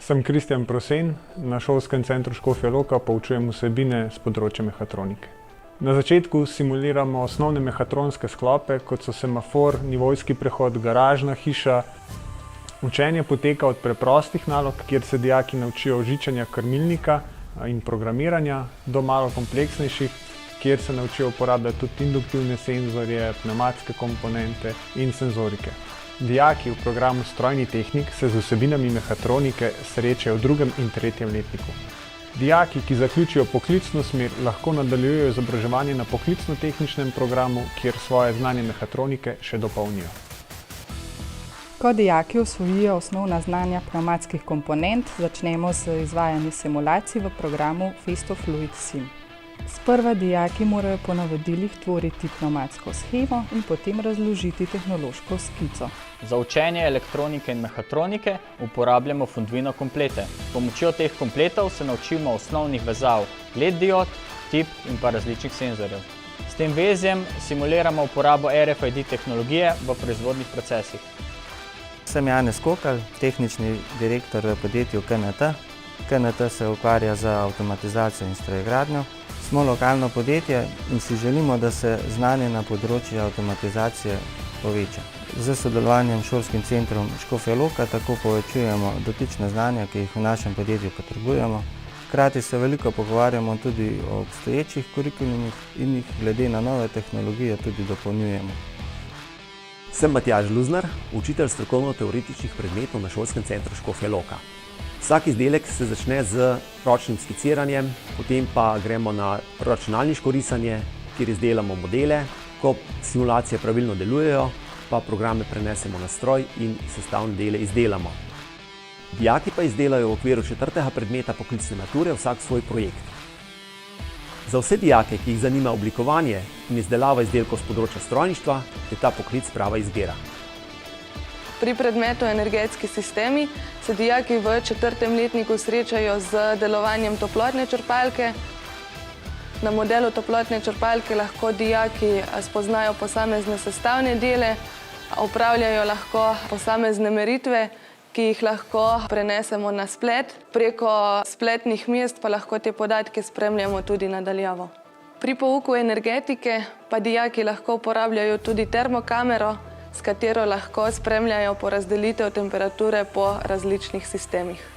Sem Kristjan Prosen, na šolskem centru Škofja Loka poučujem vsebine s področja mehatronike. Na začetku simuliramo osnovne mehatronske sklope, kot so semafor, nivojski prehod, garažna hiša. Učenje poteka od preprostih nalog, kjer se dijaki naučijo žičanja krmilnika in programiranja, do malo kompleksnejših, kjer se naučijo uporabljati tudi induktivne senzorje, pnevmatske komponente in senzorike. Dijaki v programu Strojni tehnik se z vsebinami mehatronike srečajo v 2. in 3. letniku. Dijaki, ki zaključijo poklicno smer, lahko nadaljujejo izobraževanje na poklicno-tehničnem programu, kjer svoje znanje mehatronike še dopolnijo. Ko dijaki osvojijo osnovna znanja pnevmatskih komponent, začnemo z izvajanjem simulacij v programu Festo Fluid Sim. Sprva dijaki morajo po navodilih tvoriti pnevmatsko shemo in potem razložiti tehnološko skico. Za učenje elektronike in mehatronike uporabljamo Funduino komplete. S pomočjo teh kompletov se naučimo osnovnih vezav LED diod, tip in pa različnih senzorjev. S tem vezjem simuliramo uporabo RFID tehnologije v proizvodnih procesih. Sem Janez Kokal, tehnični direktor v podjetju KNT. KNT se ukvarja z avtomatizacijo in strojegradnjo. Smo lokalno podjetje in si želimo, da se znanje na področju avtomatizacije poveča. Z sodelovanjem s šolskim centrom Škofja Loka tako povečujemo dotična znanja, ki jih v našem podjetju potrebujemo. Hkrati se veliko pogovarjamo tudi o obstoječih kurikulumih in jih glede na nove tehnologije tudi dopolnjujemo. Sem Matjaž Luznar, učitelj strokovno-teoretičnih predmetov na šolskem centru Škofja Loka. Vsak izdelek se začne z ročnim skiciranjem, potem pa gremo na računalniško risanje, kjer izdelamo modele. Ko simulacije pravilno delujejo, pa programe prenesemo na stroj in sestavne dele izdelamo. Dijaki pa izdelajo v okviru 4. predmeta poklicne mature vsak svoj projekt. Za vse dijake, ki jih zanima oblikovanje in izdelava izdelkov s področja strojništva, je ta poklic prava izbira. Pri predmetu energetski sistemi se dijaki v 4. letniku srečajo z delovanjem toplotne črpalke. Na modelu toplotne črpalke lahko dijaki spoznajo posamezne sestavne dele, opravljajo lahko posamezne meritve, ki jih lahko prenesemo na splet. Preko spletnih mest pa lahko te podatke spremljamo tudi nadaljavo. Pri pouku energetike pa dijaki lahko uporabljajo tudi termokamero, s katero lahko spremljajo porazdelitev temperature po različnih sistemih.